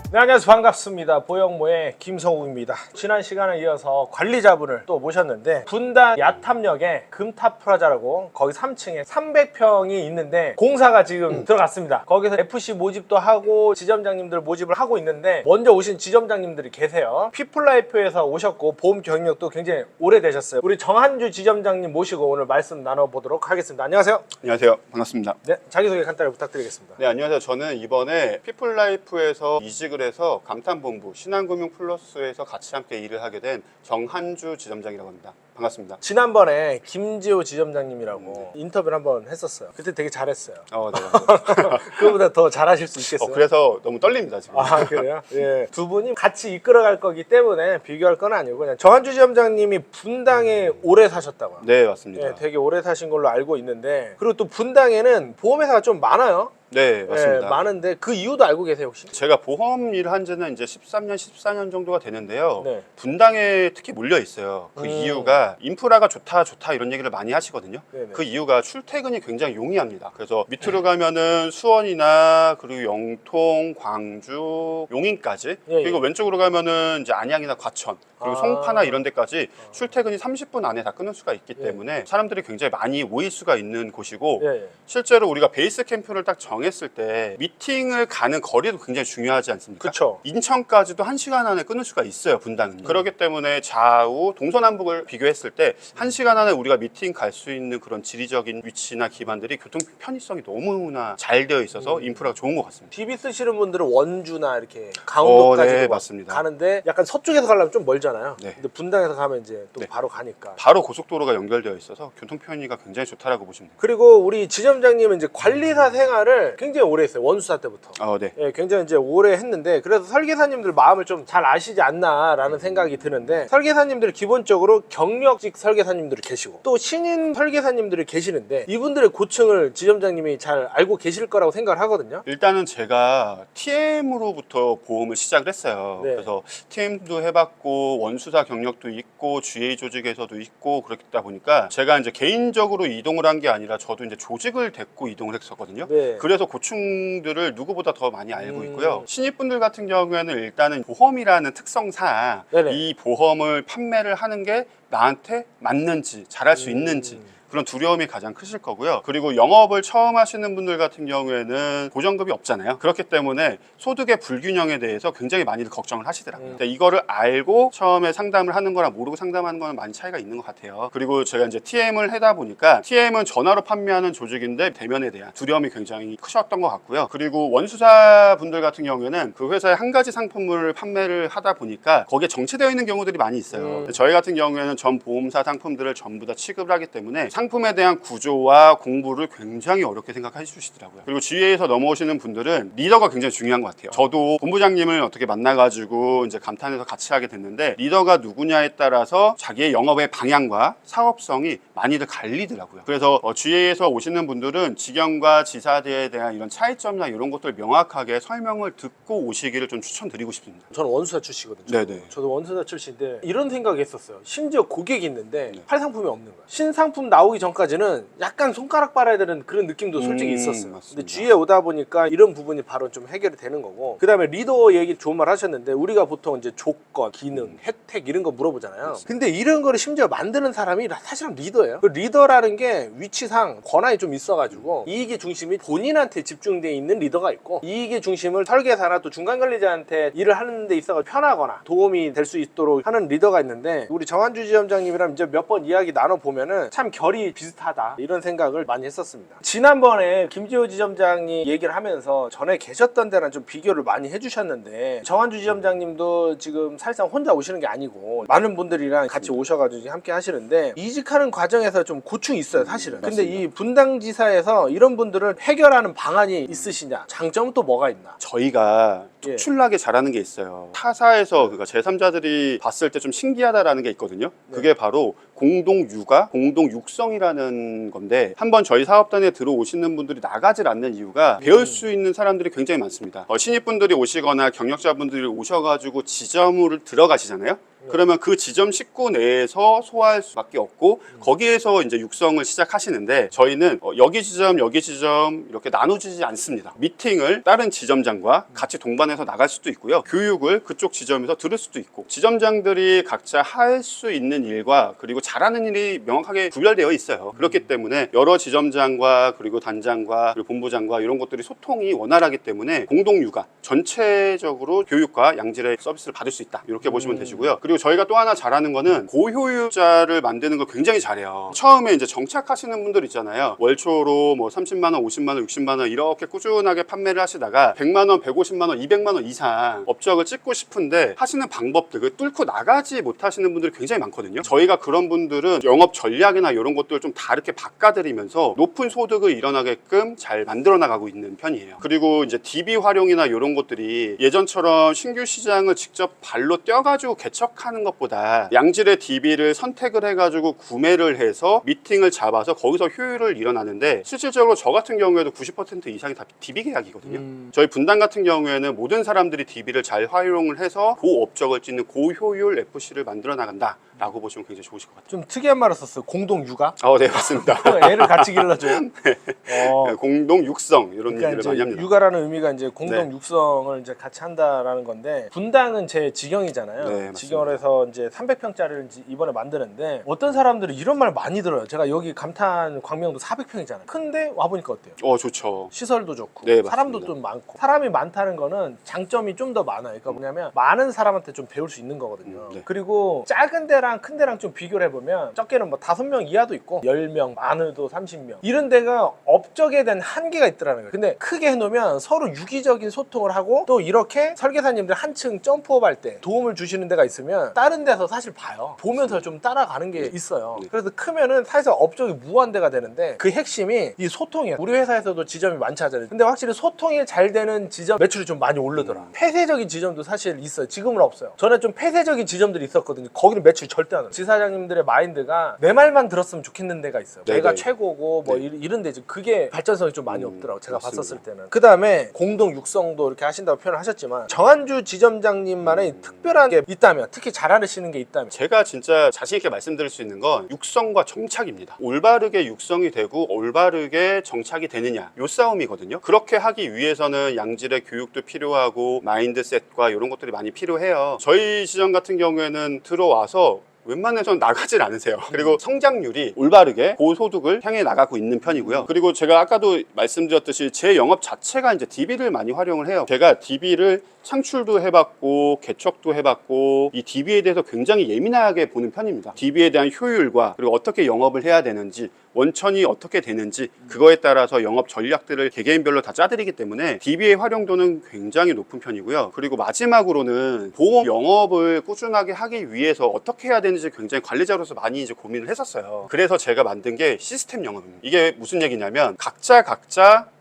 네, 안녕하세요. 반갑습니다. 보영모의 김성욱입니다. 지난 시간에 이어서 관리자분을 또 모셨는데 분당 야탐역에 금탑프라자라고 거기 3층에 300평이 있는데 공사가 지금 들어갔습니다. 거기서 FC 모집도 하고 지점장님들 모집을 하고 있는데 먼저 오신 지점장님들이 계세요. 피플라이프에서 오셨고 보험 경력도 굉장히 오래되셨어요. 우리 정한주 지점장님 모시고 오늘 말씀 나눠보도록 하겠습니다. 안녕하세요. 안녕하세요. 반갑습니다. 네, 자기소개 간단히 부탁드리겠습니다. 네, 안녕하세요. 저는 이번에 피플라이프에서 이직을 해서 감탄본부 신한금융 플러스에서 같이 함께 일을 하게 된 정한주 지점장이라고 합니다. 반갑습니다. 지난번에 김지호 지점장님이라고 인터뷰를 한번 했었어요. 그때 되게 잘했어요. 네. 그거보다 더 잘하실 수 있겠어요? 그래서 너무 떨립니다, 지금. 아, 그래요? 예. 두 분이 같이 이끌어갈 거기 때문에 비교할 건 아니고 그냥 정한주 지점장님이 분당에 오래 사셨다고요? 네, 맞습니다. 예, 되게 오래 사신 걸로 알고 있는데 그리고 또 분당에는 보험회사가 좀 많아요. 네, 맞습니다. 예, 많은데 그 이유도 알고 계세요, 혹시? 제가 보험 일을 한 지는 이제 13년, 14년 정도가 되는데요. 네. 분당에 특히 몰려 있어요. 그 이유가 인프라가 좋다 이런 얘기를 많이 하시거든요. 네네. 그 이유가 출퇴근이 굉장히 용이합니다. 그래서 밑으로 가면은 수원이나 그리고 영통, 광주, 용인까지 예, 그리고 예. 왼쪽으로 가면은 이제 안양이나 과천 그리고 송파나 이런 데까지 출퇴근이 30분 안에 다 끊을 수가 있기 때문에 사람들이 굉장히 많이 모일 수가 있는 곳이고 예, 예. 실제로 우리가 베이스 캠프를 딱 정했을 때 미팅을 가는 거리도 굉장히 중요하지 않습니까? 그쵸. 인천까지도 1시간 안에 끊을 수가 있어요, 분당은. 그렇기 때문에 좌우 동서남북을 비교했을 때 1시간 안에 우리가 미팅 갈 수 있는 그런 지리적인 위치나 기반들이 교통 편의성이 너무나 잘 되어 있어서 인프라가 좋은 것 같습니다. DB 쓰시는 분들은 원주나 이렇게 강원도까지 네, 맞습니다. 가는데 약간 서쪽에서 가려면 좀 멀잖아요. 네. 근데 분당에서 가면 이제 또 네. 바로 가니까. 바로 고속도로가 연결되어 있어서 교통 편의가 굉장히 좋다라고 보시면 돼요. 그리고 우리 지점장님은 이제 관리사 생활을 굉장히 오래 했어요. 원수사 때부터. 네. 예, 굉장히 이제 오래 했는데 그래서 설계사님들 마음을 좀 잘 아시지 않나라는 생각이 드는데 설계사님들 기본적으로 경력직 설계사님들이 계시고 또 신인 설계사님들이 계시는데 이분들의 고충을 지점장님이 잘 알고 계실 거라고 생각을 하거든요. 일단은 제가 TM으로부터 보험을 시작을 했어요. 네. 그래서 TM도 해봤고 원수사 경력도 있고 GA 조직에서도 있고 그렇다 보니까 제가 이제 개인적으로 이동을 한 게 아니라 저도 이제 조직을 데리고 이동을 했었거든요. 네. 그래서 고충들을 누구보다 더 많이 알고 있고요. 신입분들 같은 경우에는 일단은 보험이라는 특성상 네네. 이 보험을 판매를 하는 게 나한테 맞는지 잘할 수 있는지 그런 두려움이 가장 크실 거고요. 그리고 영업을 처음 하시는 분들 같은 경우에는 고정급이 없잖아요. 그렇기 때문에 소득의 불균형에 대해서 굉장히 많이들 걱정을 하시더라고요. 근데 이거를 알고 처음에 상담을 하는 거랑 모르고 상담하는 거는 많이 차이가 있는 것 같아요. 그리고 제가 이제 TM을 하다 보니까 TM은 전화로 판매하는 조직인데 대면에 대한 두려움이 굉장히 크셨던 것 같고요. 그리고 원수사 분들 같은 경우에는 그 회사의 한 가지 상품을 판매를 하다 보니까 거기에 정체되어 있는 경우들이 많이 있어요. 저희 같은 경우에는 전 보험사 상품들을 전부 다 취급을 하기 때문에 상품에 대한 구조와 공부를 굉장히 어렵게 생각해 주시더라고요. 그리고 GA에서 넘어오시는 분들은 리더가 굉장히 중요한 것 같아요. 저도 본부장님을 어떻게 만나가지고 이제 감탄해서 같이 하게 됐는데 리더가 누구냐에 따라서 자기의 영업의 방향과 사업성이 많이들 갈리더라고요. 그래서 GA에서 오시는 분들은 직영과 지사대에 대한 이런 차이점이나 이런 것들 명확하게 설명을 듣고 오시기를 좀 추천드리고 싶습니다. 저는 원수사 출시거든요. 네네. 저도 원수사 출시인데 이런 생각이 했었어요. 심지어 고객이 있는데 팔 상품이 없는 거야. 신상품 나오기 전까지는 약간 손가락 빨아야 되는 그런 느낌도 솔직히 있었어요. 맞습니다. 근데 G에 오다 보니까 이런 부분이 바로 좀 해결이 되는 거고 그 다음에 리더 얘기 좋은 말 하셨는데 우리가 보통 이제 조건, 기능, 혜택 이런 거 물어보잖아요. 근데 이런 거를 심지어 만드는 사람이 사실은 리더예요. 그 리더라는 게 위치상 권한이 좀 있어가지고 이익의 중심이 본인한테 집중되어 있는 리더가 있고 이익의 중심을 설계사나 또 중간 관리자한테 일을 하는 데 있어서 편하거나 도움이 될 수 있도록 하는 리더가 있는데 우리 정한주 지점장님이랑 이제 몇 번 이야기 나눠보면은 참 결이 비슷하다 이런 생각을 많이 했었습니다. 지난번에 김지호 지점장이 얘기를 하면서 전에 계셨던 데랑 좀 비교를 많이 해주셨는데 정한주 지점장님도 지금 사실상 혼자 오시는 게 아니고 많은 분들이랑 같이 오셔가지고 함께 하시는데 이직하는 과정에서 좀 고충이 있어요 사실은. 근데 이 분당지사에서 이런 분들을 해결하는 방안이 있으시냐, 장점은 또 뭐가 있나? 저희가 예. 특출나게 잘하는 게 있어요. 타사에서 그러니까 제3자들이 봤을 때 좀 신기하다라는 게 있거든요. 그게 바로 공동 육아, 공동 육성이라는 건데 한번 저희 사업단에 들어오시는 분들이 나가질 않는 이유가 배울 수 있는 사람들이 굉장히 많습니다. 신입분들이 오시거나 경력자분들이 오셔가지고 지점을 들어가시잖아요. 그러면 그 지점 식구 내에서 소화할 수밖에 없고 거기에서 이제 육성을 시작하시는데 저희는 여기 지점 이렇게 나누지 않습니다. 미팅을 다른 지점장과 같이 동반해서 나갈 수도 있고요. 교육을 그쪽 지점에서 들을 수도 있고 지점장들이 각자 할 수 있는 일과 그리고 잘하는 일이 명확하게 구별되어 있어요. 그렇기 때문에 여러 지점장과 그리고 단장과 그리고 본부장과 이런 것들이 소통이 원활하기 때문에 공동 육아 전체적으로 교육과 양질의 서비스를 받을 수 있다 이렇게 보시면 되시고요. 그리고 저희가 또 하나 잘하는 거는 고효율자를 만드는 걸 굉장히 잘해요. 처음에 이제 정착하시는 분들 있잖아요. 월초로 뭐 30만 원, 50만 원, 60만 원 이렇게 꾸준하게 판매를 하시다가 100만 원, 150만 원, 200만 원 이상 업적을 찍고 싶은데 하시는 방법들 그 뚫고 나가지 못하시는 분들이 굉장히 많거든요. 저희가 그런 분들은 영업 전략이나 이런 것들을 좀 다르게 바꿔드리면서 높은 소득을 일어나게끔 잘 만들어 나가고 있는 편이에요. 그리고 이제 DB 활용이나 이런 것들이 예전처럼 신규 시장을 직접 발로 뛰어가지고 개척하는 것보다 양질의 DB를 선택을 해가지고 구매를 해서 미팅을 잡아서 거기서 효율을 일어나는데 실질적으로 저 같은 경우에도 90% 이상이 다 DB 계약이거든요. 저희 분당 같은 경우에는 모든 사람들이 DB를 잘 활용을 해서 고업적을 찍는 고효율 FC를 만들어 나간다 라고 보시면 굉장히 좋으실 것 같아요. 좀 특이한 말을 썼어요. 공동 육아. 네 맞습니다. 애를 같이 길러줘요. 네, 공동 육성 이런 그러니까 얘기를 이제 많이 합니다. 육아라는 의미가 이제 공동 네. 육성을 이제 같이 한다라는 건데 분당은 제 지경이잖아요. 네, 맞습니다. 지경을 해서 이제 300평짜리를 이번에 만드는데 어떤 사람들은 이런 말 많이 들어요. 제가 여기 감탄 광명도 400평이잖아요. 큰데 와 보니까 어때요? 좋죠. 시설도 좋고 네, 사람도 맞습니다. 좀 많고 사람이 많다는 거는 장점이 좀 더 많아요. 그러니까 뭐냐면 많은 사람한테 좀 배울 수 있는 거거든요. 네. 그리고 작은 데랑 큰 데랑 좀 비교를 해보면 적게는 뭐 5명 이하도 있고 10명 많아도 30명 이런 데가 업적에 대한 한계가 있더라는 거예요. 근데 크게 해놓으면 서로 유기적인 소통을 하고 또 이렇게 설계사님들 한층 점프업 할 때 도움을 주시는 데가 있으면 다른 데서 사실 봐요. 보면서 좀 따라가는 게 있어요. 그래서 크면은 사실 업적이 무한대가 되는데 그 핵심이 이 소통이에요. 우리 회사에서도 지점이 많지 않잖아요. 근데 확실히 소통이 잘 되는 지점 매출이 좀 많이 오르더라. 폐쇄적인 지점도 사실 있어요. 지금은 없어요. 전에 좀 폐쇄적인 지점들이 있었거든요. 거기는 매출이 절대 안 와요. 지사장님들의 마인드가 내 말만 들었으면 좋겠는 데가 있어요. 네네. 내가 최고고 뭐 네. 이런 데지. 그게 발전성이 좀 많이 없더라고. 제가 맞습니다. 봤었을 때는. 그 다음에 공동 육성도 이렇게 하신다고 표현을 하셨지만 정한주 지점장님만의 특별한 게 있다면 특히 잘하시는 게 있다면 제가 진짜 자신 있게 말씀드릴 수 있는 건 육성과 정착입니다. 올바르게 육성이 되고 올바르게 정착이 되느냐 요 싸움이거든요. 그렇게 하기 위해서는 양질의 교육도 필요하고 마인드셋과 이런 것들이 많이 필요해요. 저희 시장 같은 경우에는 들어와서 웬만해서는 나가질 않으세요. 그리고 성장률이 올바르게 고소득을 향해 나가고 있는 편이고요. 그리고 제가 아까도 말씀드렸듯이 제 영업 자체가 이제 DB를 많이 활용을 해요. 제가 DB를 창출도 해봤고 개척도 해봤고 이 DB에 대해서 굉장히 예민하게 보는 편입니다. DB에 대한 효율과 그리고 어떻게 영업을 해야 되는지 원천이 어떻게 되는지 그거에 따라서 영업 전략들을 개개인별로 다 짜드리기 때문에 DB의 활용도는 굉장히 높은 편이고요. 그리고 마지막으로는 보험 영업을 꾸준하게 하기 위해서 어떻게 해야 되는지 굉장히 관리자로서 많이 이제 고민을 했었어요. 그래서 제가 만든 게 시스템 영업입니다. 이게 무슨 얘기냐면 각자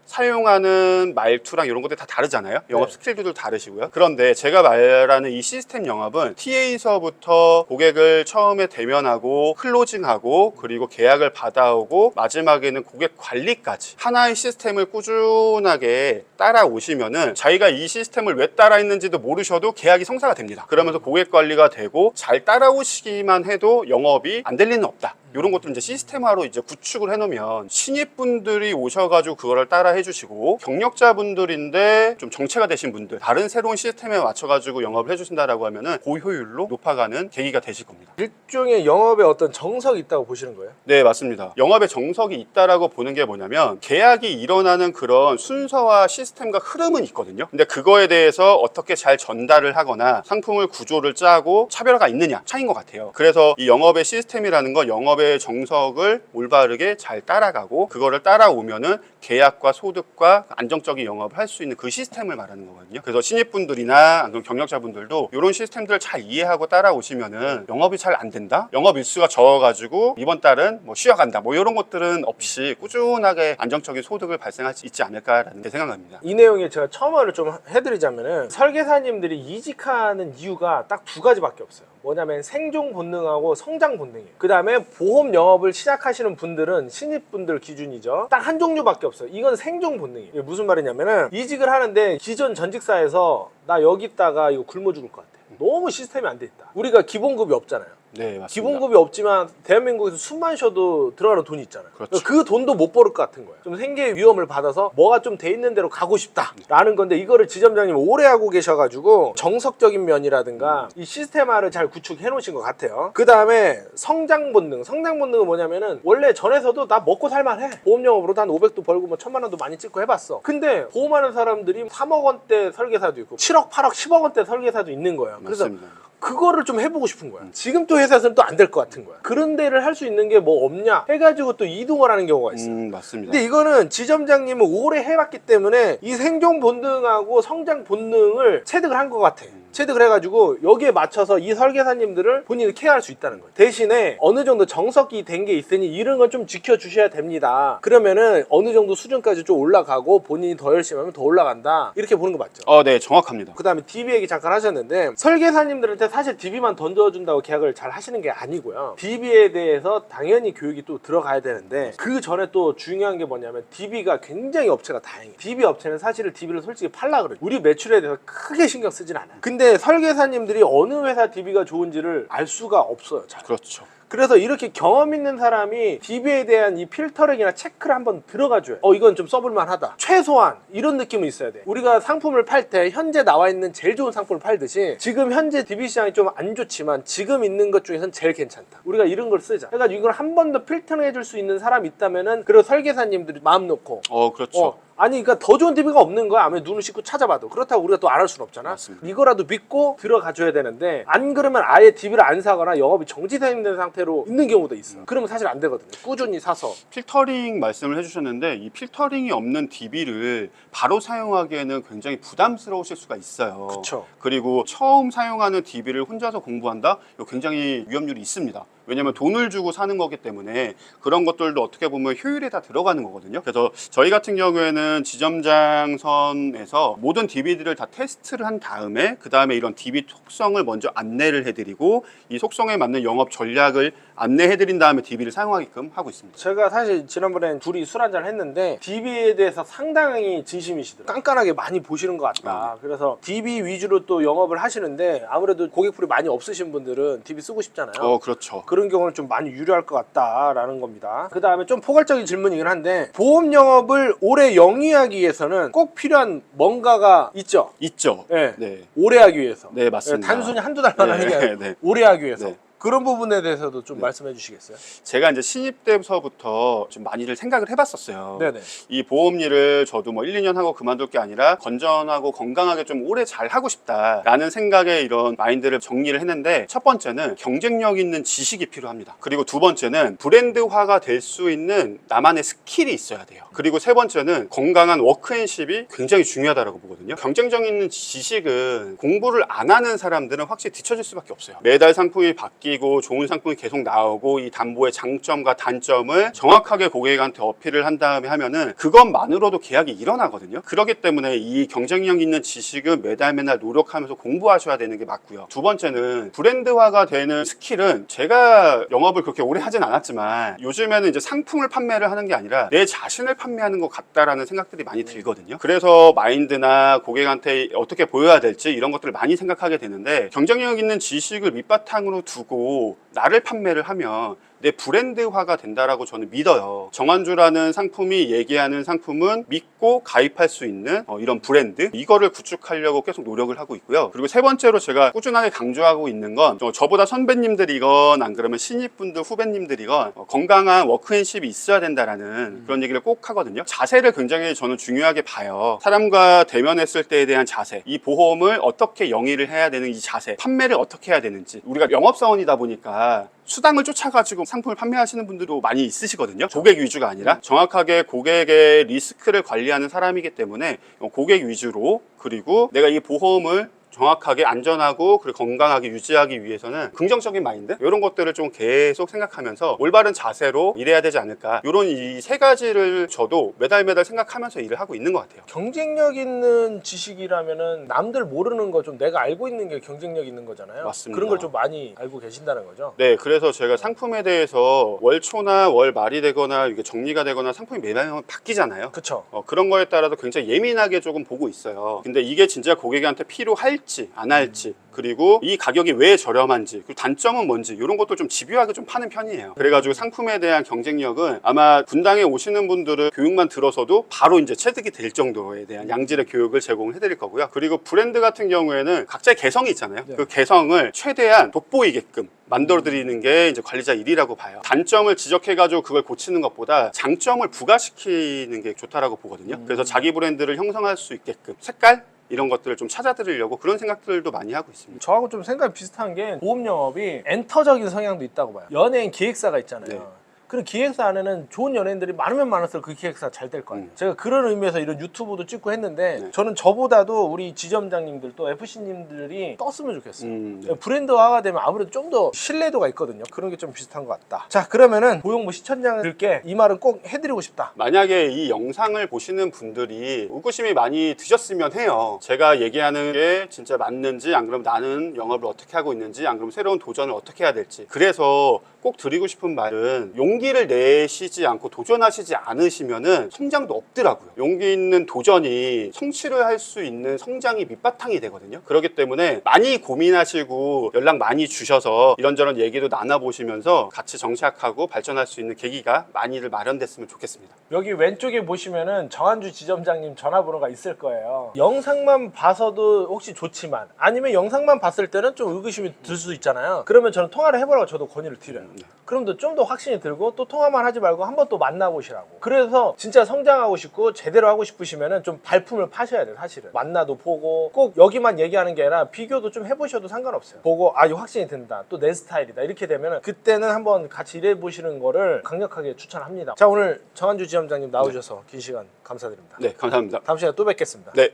사용하는 말투랑 이런 것들이 다 다르잖아요. 영업 스킬들도 다르시고요. 그런데 제가 말하는 이 시스템 영업은 TA서부터 고객을 처음에 대면하고 클로징하고 그리고 계약을 받아오고 마지막에는 고객 관리까지 하나의 시스템을 꾸준하게 따라오시면은 자기가 이 시스템을 왜 따라했는지도 모르셔도 계약이 성사가 됩니다. 그러면서 고객 관리가 되고 잘 따라오시기만 해도 영업이 안 될 리는 없다. 이런 것들 이제 시스템화로 이제 구축을 해놓으면 신입분들이 오셔가지고 그거를 따라 해주시고 경력자분들인데 좀 정체가 되신 분들 다른 새로운 시스템에 맞춰가지고 영업을 해주신다라고 하면은 고효율로 높아가는 계기가 되실 겁니다. 일종의 영업에 어떤 정석이 있다고 보시는 거예요? 네 맞습니다. 영업에 정석이 있다라고 보는 게 뭐냐면 계약이 일어나는 그런 순서와 시스템과 흐름은 있거든요. 근데 그거에 대해서 어떻게 잘 전달을 하거나 상품을 구조를 짜고 차별화가 있느냐 차이인 것 같아요. 그래서 이 영업의 시스템이라는 건 영업의 정석을 올바르게 잘 따라가고 그거를 따라오면은 계약과 소득과 안정적인 영업을 할 수 있는 그 시스템을 말하는 거거든요. 그래서 신입분들이나 아니면 경력자분들도 이런 시스템들을 잘 이해하고 따라오시면은 영업이 잘 안 된다? 영업 일수가 적어가지고 이번 달은 뭐 쉬어간다 뭐 이런 것들은 없이 꾸준하게 안정적인 소득을 발생할 수 있지 않을까라는 게 생각납니다. 이 내용에 제가 첨언을 좀 해드리자면은 설계사님들이 이직하는 이유가 딱 두 가지밖에 없어요. 뭐냐면 생존 본능하고 성장 본능이에요. 그 다음에 보험 영업을 시작하시는 분들은 신입분들 기준이죠. 딱 한 종류밖에 없어요. 이건 생존 본능이에요. 이게 무슨 말이냐면은 이직을 하는데 기존 전직사에서 나 여기 있다가 이거 굶어 죽을 것 같아. 너무 시스템이 안 돼 있다. 우리가 기본급이 없잖아요. 네, 맞습니다. 기본급이 없지만 대한민국에서 숨만 쉬어도 들어가는 돈이 있잖아요. 그렇죠. 그 돈도 못 벌을 것 같은 거예요. 좀 생계 위험을 받아서 뭐가 좀 돼 있는 대로 가고 싶다라는 건데, 이거를 지점장님 오래 하고 계셔가지고 정석적인 면이라든가 이 시스템화를 잘 구축해 놓으신 것 같아요. 그 다음에 성장 본능. 성장 본능은 뭐냐면은 원래 전에서도 나 먹고 살만해. 보험 영업으로도 한 500도 벌고 뭐 1000만 원도 많이 찍고 해봤어. 근데 보험하는 사람들이 3억 원대 설계사도 있고 7억, 8억, 10억 원대 설계사도 있는 거예요. 그래서 맞습니다. 그거를 좀 해보고 싶은 거야. 지금 또 회사에서는 또 안 될 것 같은 거야. 그런 데를 할 수 있는 게 뭐 없냐 해가지고 또 이동을 하는 경우가 있어요. 맞습니다. 근데 이거는 지점장님은 오래 해봤기 때문에 이 생존 본능하고 성장 본능을 체득을 한 것 같아. 체득을 해가지고 여기에 맞춰서 이 설계사님들을 본인이 케어할 수 있다는 거예요. 대신에 어느 정도 정석이 된 게 있으니 이런 건 좀 지켜주셔야 됩니다. 그러면은 어느 정도 수준까지 좀 올라가고 본인이 더 열심히 하면 더 올라간다. 이렇게 보는 거 맞죠? 네, 정확합니다. 그 다음에 DB 얘기 잠깐 하셨는데, 설계사님들한테 사실 DB만 던져준다고 계약을 잘 하시는 게 아니고요. DB에 대해서 당연히 교육이 또 들어가야 되는데, 그 전에 또 중요한 게 뭐냐면 DB가 굉장히 업체가 다양해요. DB 업체는 사실은 DB를 솔직히 팔라 그래요. 우리 매출에 대해서 크게 신경 쓰진 않아요. 근데 설계사님들이 어느 회사 DB가 좋은지를 알 수가 없어요. 잘. 그렇죠. 그래서 이렇게 경험 있는 사람이 DB에 대한 이 필터링이나 체크를 한번 들어가줘요. 이건 좀 써볼만 하다. 최소한 이런 느낌은 있어야 돼. 우리가 상품을 팔 때 현재 나와 있는 제일 좋은 상품을 팔듯이, 지금 현재 DB 시장이 좀 안 좋지만 지금 있는 것 중에서는 제일 괜찮다. 우리가 이런 걸 쓰자. 그러니까 이걸 한 번 더 필터링 해줄 수 있는 사람이 있다면은, 그리고 설계사님들이 마음 놓고 그렇죠. 아니 그러니까 더 좋은 DB가 없는 거야. 아무리 눈을 씻고 찾아봐도. 그렇다고 우리가 또 안 할 수는 없잖아. 맞습니다. 이거라도 믿고 들어가줘야 되는데, 안 그러면 아예 DB를 안 사거나 영업이 정지된 상태로 있는 경우도 있어. 그러면 사실 안 되거든요. 꾸준히 사서. 필터링 말씀을 해주셨는데, 이 필터링이 없는 DB를 바로 사용하기에는 굉장히 부담스러우실 수가 있어요. 그쵸. 그리고 처음 사용하는 DB를 혼자서 공부한다? 이거 굉장히 위험률이 있습니다. 왜냐면 돈을 주고 사는 거기 때문에 그런 것들도 어떻게 보면 효율에 다 들어가는 거거든요. 그래서 저희 같은 경우에는 지점장 선에서 모든 DB들을 다 테스트를 한 다음에, 그 다음에 이런 DB 속성을 먼저 안내를 해드리고, 이 속성에 맞는 영업 전략을 안내해드린 다음에 DB를 사용하게끔 하고 있습니다. 제가 사실 지난번에 둘이 술 한잔 했는데 DB에 대해서 상당히 진심이시더라고요. 깐깐하게 많이 보시는 것 같다. 그래서 DB 위주로 또 영업을 하시는데, 아무래도 고객풀이 많이 없으신 분들은 DB 쓰고 싶잖아요. 그렇죠. 그런 경우는 좀 많이 유리할 것 같다라는 겁니다. 그 다음에 좀 포괄적인 질문이긴 한데, 보험 영업을 오래 영위하기 위해서는 꼭 필요한 뭔가가 있죠? 있죠. 네. 네. 오래 하기 위해서. 네, 맞습니다. 단순히 한두 달만 하는 게 아니라 네. 오래 하기 위해서. 네. 그런 부분에 대해서도 좀 말씀해 주시겠어요? 제가 이제 신입 때부터 좀 많이들 생각을 해봤었어요. 네네. 이 보험 일을 저도 뭐 1, 2년 하고 그만둘 게 아니라 건전하고 건강하게 좀 오래 잘 하고 싶다라는 생각에 이런 마인드를 정리를 했는데, 첫 번째는 경쟁력 있는 지식이 필요합니다. 그리고 두 번째는 브랜드화가 될 수 있는 나만의 스킬이 있어야 돼요. 그리고 세 번째는 건강한 워크앤십이 굉장히 중요하다고 보거든요. 경쟁력 있는 지식은 공부를 안 하는 사람들은 확실히 뒤처질 수밖에 없어요. 매달 상품이 바뀌고 좋은 상품이 계속 나오고, 이 담보의 장점과 단점을 정확하게 고객한테 어필을 한 다음에 하면은 그것만으로도 계약이 일어나거든요. 그렇기 때문에 이 경쟁력 있는 지식은 매달 노력하면서 공부하셔야 되는 게 맞고요. 두 번째는 브랜드화가 되는 스킬은, 제가 영업을 그렇게 오래 하진 않았지만 요즘에는 이제 상품을 판매를 하는 게 아니라 내 자신을 판매하는 것 같다라는 생각들이 많이 들거든요. 그래서 마인드나 고객한테 어떻게 보여야 될지 이런 것들을 많이 생각하게 되는데, 경쟁력 있는 지식을 밑바탕으로 두고 나를 판매를 하면 내 브랜드화가 된다라고 저는 믿어요. 정한주라는 상품이 얘기하는 상품은 믿고 가입할 수 있는 이런 브랜드, 이거를 구축하려고 계속 노력을 하고 있고요. 그리고 세 번째로 제가 꾸준하게 강조하고 있는 건, 저보다 선배님들이건 안 그러면 신입분들 후배님들이건 건강한 워크앤십이 있어야 된다라는 그런 얘기를 꼭 하거든요. 자세를 굉장히 저는 중요하게 봐요. 사람과 대면했을 때에 대한 자세, 이 보험을 어떻게 영위를 해야 되는 이 자세, 판매를 어떻게 해야 되는지. 우리가 영업사원이다 보니까 수당을 쫓아가지고 상품을 판매하시는 분들도 많이 있으시거든요. 고객 위주가 아니라 정확하게 고객의 리스크를 관리하는 사람이기 때문에 고객 위주로, 그리고 내가 이 보험을 정확하게 안전하고 그리고 건강하게 유지하기 위해서는 긍정적인 마인드, 이런 것들을 좀 계속 생각하면서 올바른 자세로 일해야 되지 않을까, 이런 이 세 가지를 저도 매달 생각하면서 일을 하고 있는 것 같아요. 경쟁력 있는 지식이라면은 남들 모르는 거 좀 내가 알고 있는 게 경쟁력 있는 거잖아요. 맞습니다. 그런 걸 좀 많이 알고 계신다는 거죠. 네, 그래서 제가 상품에 대해서 월초나 월 말이 되거나 이게 정리가 되거나 상품이 매달 바뀌잖아요. 그쵸. 그런 거에 따라서 굉장히 예민하게 조금 보고 있어요. 근데 이게 진짜 고객한테 필요할 할지 안 할지, 그리고 이 가격이 왜 저렴한지, 그리고 단점은 뭔지 이런 것도 좀 집요하게 좀 파는 편이에요. 그래가지고 상품에 대한 경쟁력은 아마 분당에 오시는 분들은 교육만 들어서도 바로 이제 체득이 될 정도에 대한 양질의 교육을 제공을 해드릴 거고요. 그리고 브랜드 같은 경우에는 각자의 개성이 있잖아요. 네. 그 개성을 최대한 돋보이게끔 만들어드리는 게 이제 관리자 일이라고 봐요. 단점을 지적해가지고 그걸 고치는 것보다 장점을 부각시키는 게 좋다라고 보거든요. 그래서 자기 브랜드를 형성할 수 있게끔 색깔 이런 것들을 좀 찾아드리려고 그런 생각들도 많이 하고 있습니다. 저하고 좀 생각이 비슷한 게 보험 영업이 엔터적인 성향도 있다고 봐요. 연예인 기획사가 있잖아요. 네. 그런 기획사 안에는 좋은 연예인들이 많으면 많을수록 그 기획사 잘 될 거예요. 제가 그런 의미에서 이런 유튜브도 찍고 했는데 네. 저는 저보다도 우리 지점장님들 또 FC님들이 떴으면 좋겠어요. 네. 브랜드화가 되면 아무래도 좀 더 신뢰도가 있거든요. 그런 게 좀 비슷한 것 같다. 자, 그러면은 고용부 시청자들께 이 말은 꼭 해드리고 싶다. 만약에 이 영상을 보시는 분들이 의구심이 많이 드셨으면 해요. 제가 얘기하는 게 진짜 맞는지, 안 그러면 나는 영업을 어떻게 하고 있는지, 안 그러면 새로운 도전을 어떻게 해야 될지. 그래서 꼭 드리고 싶은 말은 용기를 내시지 않고 도전하시지 않으시면은 성장도 없더라고요. 용기 있는 도전이 성취를 할 수 있는 성장이 밑바탕이 되거든요. 그렇기 때문에 많이 고민하시고 연락 많이 주셔서 이런저런 얘기도 나눠보시면서 같이 정착하고 발전할 수 있는 계기가 많이들 마련됐으면 좋겠습니다. 여기 왼쪽에 보시면은 정한주 지점장님 전화번호가 있을 거예요. 영상만 봐서도 혹시 좋지만 아니면 영상만 봤을 때는 좀 의구심이 들 수 있잖아요. 그러면 저는 통화를 해보라고 저도 권유를 드려요. 그럼 좀 더 확신이 들고 또 통화만 하지 말고 한번 또 만나보시라고. 그래서 진짜 성장하고 싶고 제대로 하고 싶으시면은 좀 발품을 파셔야 돼요. 사실은 만나도 보고 꼭 여기만 얘기하는 게 아니라 비교도 좀 해보셔도 상관없어요. 보고 아 이거 확신이 든다, 또 내 스타일이다 이렇게 되면은 그때는 한번 같이 일해보시는 거를 강력하게 추천합니다. 자, 오늘 정한주 지점장님 나오셔서 긴 시간 감사드립니다. 네, 감사합니다. 다음 시간에 또 뵙겠습니다. 네.